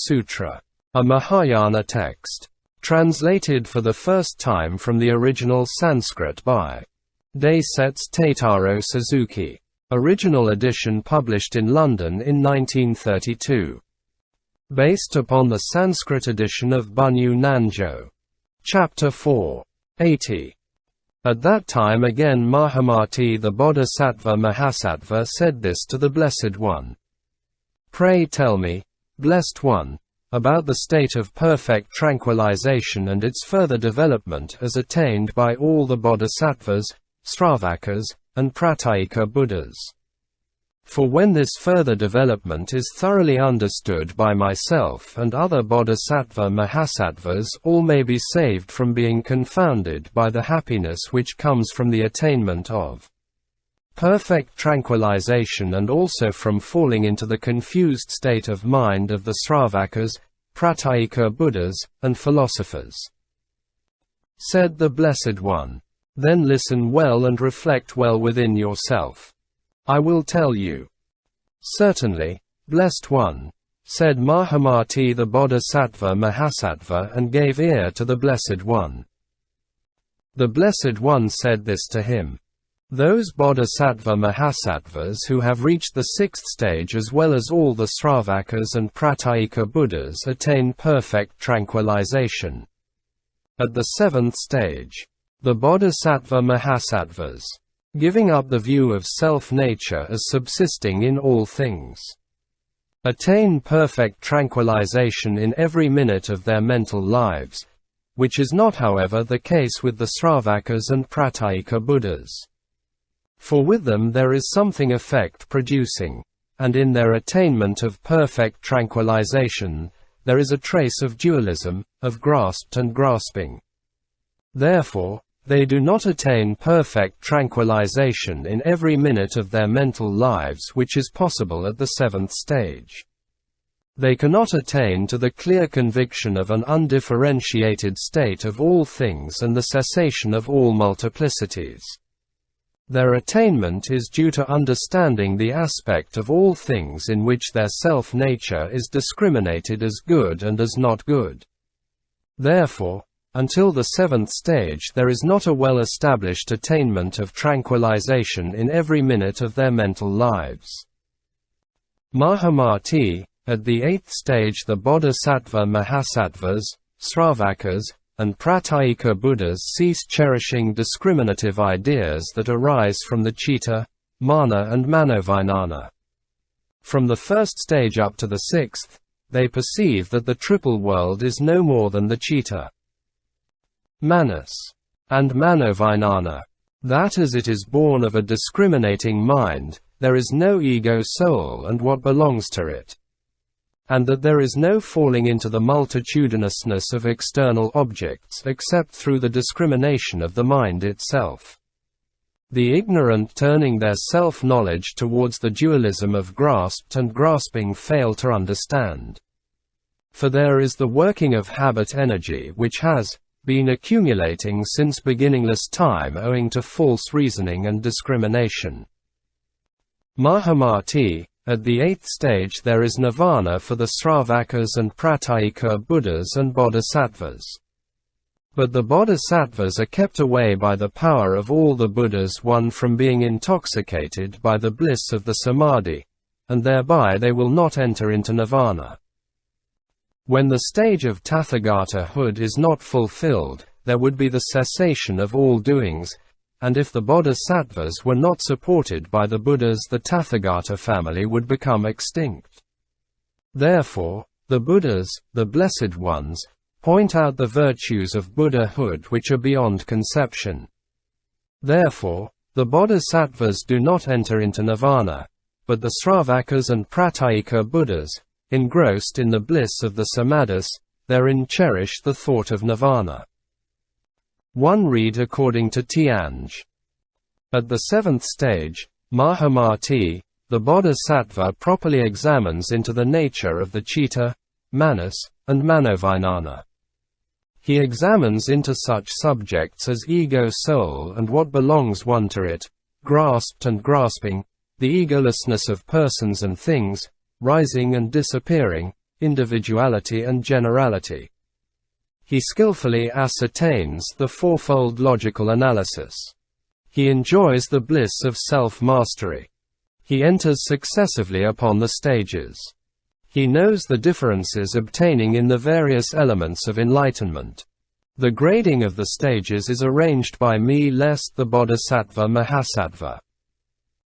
Sutra, a Mahayana text, translated for the first time from the original Sanskrit by DAISETZ SUZUKI. Original edition published in London in 1932. Based upon the Sanskrit edition of Bunyu Nanjo. Chapter 4. 80. At that time again Mahamati the Bodhisattva-Mahasattva said this to the Blessed One. Pray tell me, Blessed One, about the state of perfect tranquilization and its further development as attained by all the Bodhisattvas, Sravakas, and Pratyekabuddhas. For when this further development is thoroughly understood by myself and other Bodhisattva-Mahasattvas, all may be saved from being confounded by the happiness which comes from the attainment of perfect tranquilization and also from falling into the confused state of mind of the Sravakas, Pratyekabuddhas, and philosophers. Said the Blessed One. Then listen well and reflect well within yourself. I will tell you. Certainly, Blessed One, said Mahamati the Bodhisattva-Mahasattva and gave ear to the Blessed One. The Blessed One said this to him. Those Bodhisattva-Mahasattvas who have reached the sixth stage as well as all the Sravakas and Pratyekabuddhas attain perfect tranquilization. At the seventh stage, the Bodhisattva-Mahasattvas, giving up the view of self-nature as subsisting in all things, attain perfect tranquilization in every minute of their mental lives, which is not however the case with the Sravakas and Pratyekabuddhas. For with them there is something effect-producing, and in their attainment of perfect tranquilization, there is a trace of dualism, of grasped and grasping. Therefore, they do not attain perfect tranquilization in every minute of their mental lives which is possible at the seventh stage. They cannot attain to the clear conviction of an undifferentiated state of all things and the cessation of all multiplicities. Their attainment is due to understanding the aspect of all things in which their self-nature is discriminated as good and as not good. Therefore, until the seventh stage there is not a well-established attainment of tranquilization in every minute of their mental lives. Mahamati, at the eighth stage the Bodhisattva-Mahasattvas, Sravakas, and Pratyekabuddhas cease cherishing discriminative ideas that arise from the citta, mana and manovijnana. From the first stage up to the sixth, they perceive that the triple world is no more than the citta, manas, and manovijnana. That as it is born of a discriminating mind, there is no ego soul and what belongs to it. And that there is no falling into the multitudinousness of external objects except through the discrimination of the mind itself. The ignorant turning their self-knowledge towards the dualism of grasped and grasping fail to understand. For there is the working of habit energy which has been accumulating since beginningless time owing to false reasoning and discrimination. Mahamati, at the eighth stage there is nirvana for the Sravakas and Pratyekabuddhas and Bodhisattvas. But the Bodhisattvas are kept away by the power of all the Buddhas one from being intoxicated by the bliss of the samadhi, and thereby they will not enter into nirvana. When the stage of Tathagata-hood is not fulfilled, there would be the cessation of all doings, and if the Bodhisattvas were not supported by the Buddhas the Tathagata family would become extinct. Therefore, the Buddhas, the Blessed Ones, point out the virtues of Buddhahood which are beyond conception. Therefore, the Bodhisattvas do not enter into nirvana, but the Sravakas and Pratyekabuddhas, engrossed in the bliss of the samadhis, therein cherish the thought of nirvana. 1 Read according to Tianj. At the seventh stage, Mahamati, the Bodhisattva properly examines into the nature of the citta, manas, and manovijnana. He examines into such subjects as ego soul and what belongs one to it, grasped and grasping, the egolessness of persons and things, rising and disappearing, individuality and generality. He skillfully ascertains the fourfold logical analysis. He enjoys the bliss of self-mastery. He enters successively upon the stages. He knows the differences obtaining in the various elements of enlightenment. The grading of the stages is arranged by me lest the Bodhisattva-Mahasattva.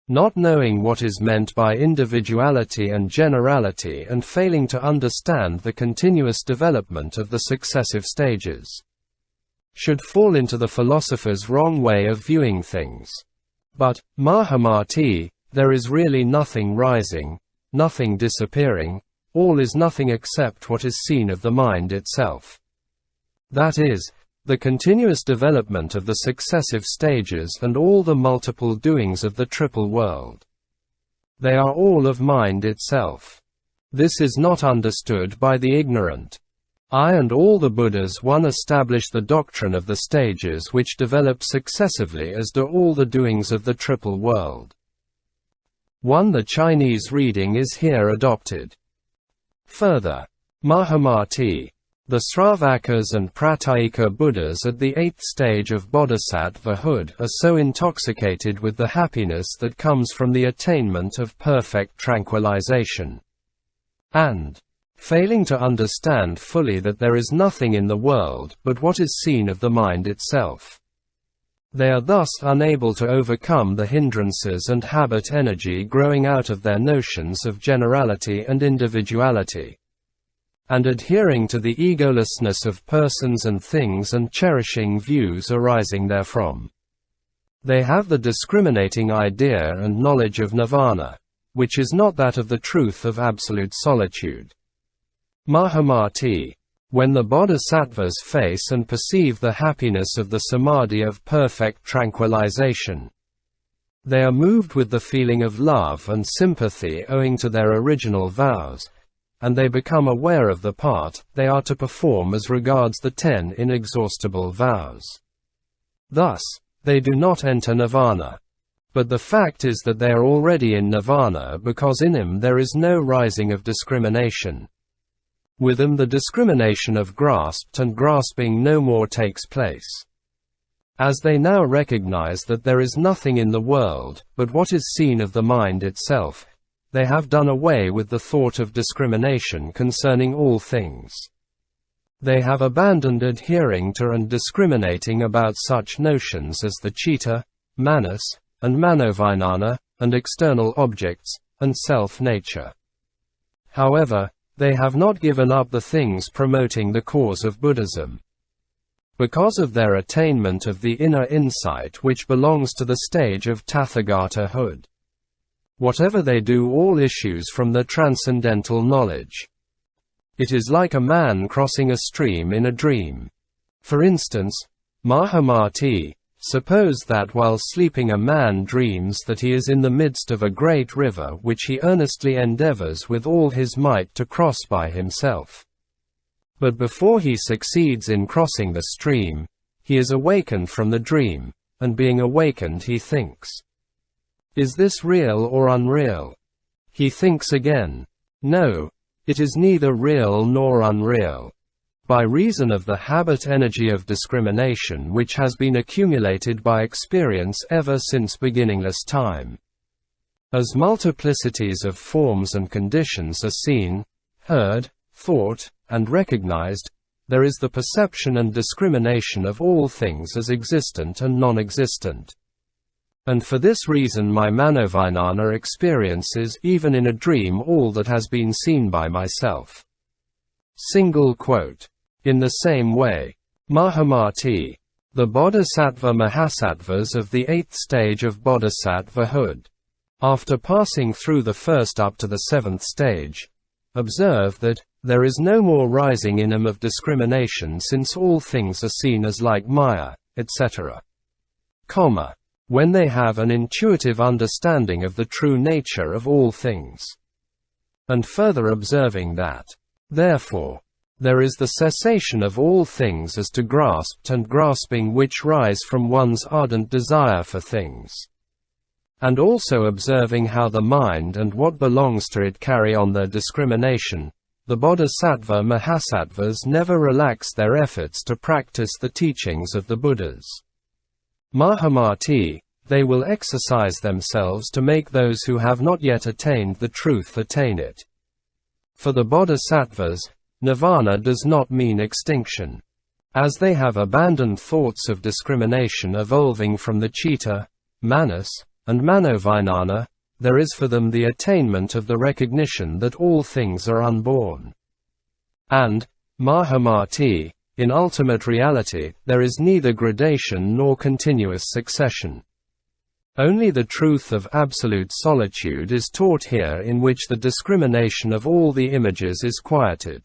Not knowing what is meant by individuality and generality and failing to understand the continuous development of the successive stages, should fall into the philosopher's wrong way of viewing things. But, Mahamati, there is really nothing rising, nothing disappearing, all is nothing except what is seen of the mind itself. That is, the continuous development of the successive stages and all the multiple doings of the triple world. They are all of mind itself. This is not understood by the ignorant. I and all the Buddhas one establish the doctrine of the stages which develop successively as do all the doings of the triple world. 1. The Chinese reading is here adopted. Further, Mahamati, the Sravakas and Pratyekabuddhas at the 8th stage of Bodhisattva-hood are so intoxicated with the happiness that comes from the attainment of perfect tranquilization, and, failing to understand fully that there is nothing in the world but what is seen of the mind itself, they are thus unable to overcome the hindrances and habit energy growing out of their notions of generality and individuality, and adhering to the egolessness of persons and things and cherishing views arising therefrom. They have the discriminating idea and knowledge of nirvana, which is not that of the truth of absolute solitude. Mahamati, when the bodhisattvas face and perceive the happiness of the samadhi of perfect tranquilization, they are moved with the feeling of love and sympathy owing to their original vows, and they become aware of the part they are to perform as regards the 10 inexhaustible vows. Thus, they do not enter nirvana. But the fact is that they are already in nirvana because in him there is no rising of discrimination. With him the discrimination of grasped and grasping no more takes place. As they now recognize that there is nothing in the world but what is seen of the mind itself, they have done away with the thought of discrimination concerning all things. They have abandoned adhering to and discriminating about such notions as the citta, manas, and manovijnana, and external objects, and self-nature. However, they have not given up the things promoting the cause of Buddhism. Because of their attainment of the inner insight which belongs to the stage of Tathagata-hood, whatever they do all issues from the transcendental knowledge. It is like a man crossing a stream in a dream. For instance, Mahamati, suppose that while sleeping a man dreams that he is in the midst of a great river which he earnestly endeavors with all his might to cross by himself. But before he succeeds in crossing the stream, he is awakened from the dream, and being awakened he thinks, "Is this real or unreal?" He thinks again, "No, it is neither real nor unreal." By reason of the habit energy of discrimination which has been accumulated by experience ever since beginningless time. As multiplicities of forms and conditions are seen, heard, thought, and recognized, there is the perception and discrimination of all things as existent and non-existent. And for this reason my manovijnana experiences even in a dream all that has been seen by myself. Single quote. In the same way, Mahamati, the Bodhisattva-Mahasattvas of the 8th stage of Bodhisattva-hood, after passing through the first up to the 7th stage, observe that there is no more rising in them of discrimination since all things are seen as like Maya, etc. When they have an intuitive understanding of the true nature of all things. And further observing that, therefore, there is the cessation of all things as to grasped and grasping which rise from one's ardent desire for things. And also observing how the mind and what belongs to it carry on their discrimination, The Bodhisattva-Mahasattvas never relaxed their efforts to practice the teachings of the Buddhas. Mahamati, they will exercise themselves to make those who have not yet attained the truth attain it. For the Bodhisattvas, nirvana does not mean extinction. As they have abandoned thoughts of discrimination evolving from the citta, manas, and manovijnana, there is for them the attainment of the recognition that all things are unborn. And, Mahamati, in ultimate reality, there is neither gradation nor continuous succession. Only the truth of absolute solitude is taught here, in which the discrimination of all the images is quieted.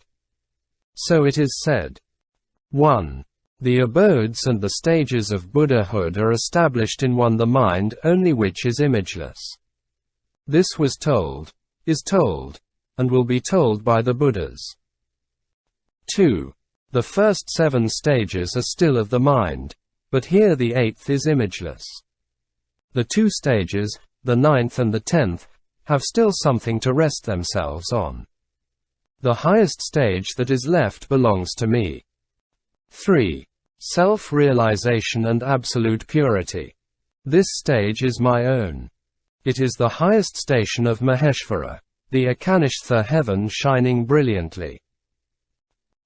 So it is said. 1. The abodes and the stages of Buddhahood are established in one, the mind only, which is imageless. This was told, is told, and will be told by the Buddhas. 2. The first 7 stages are still of the mind, but here the 8th is imageless. The 2 stages, the 9th and the 10th, have still something to rest themselves on. The highest stage that is left belongs to me. 3. Self-realization and absolute purity. This stage is my own. It is the highest station of Maheshvara, the Akanishtha heaven shining brilliantly.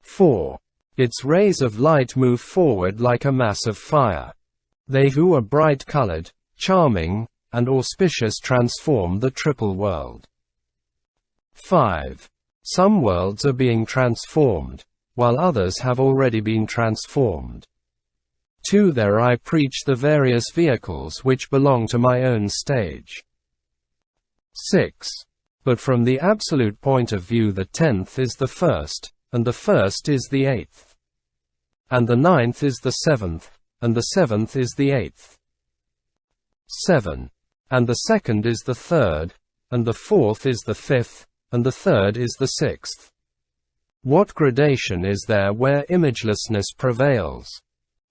4. Its rays of light move forward like a mass of fire. They who are bright-colored, charming, and auspicious transform the triple world. 5. Some worlds are being transformed, while others have already been transformed. 2. There I preach the various vehicles which belong to my own stage. 6. But from the absolute point of view, the 10th is the first, and the first is the 8th. And the 9th is the 7th, and the 7th is the 8th. 7. And the 2nd is the 3rd, and the 4th is the 5th, and the 3rd is the 6th. What gradation is there where imagelessness prevails?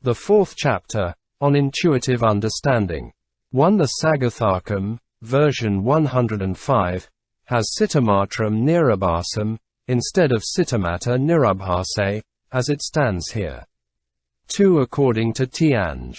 The 4th chapter, on intuitive understanding. 1. The Sagatharkam, version 105, has Cittamatram Nirabhasam, instead of Cittamata Nirabhase, as it stands here. 2. According to Tianj.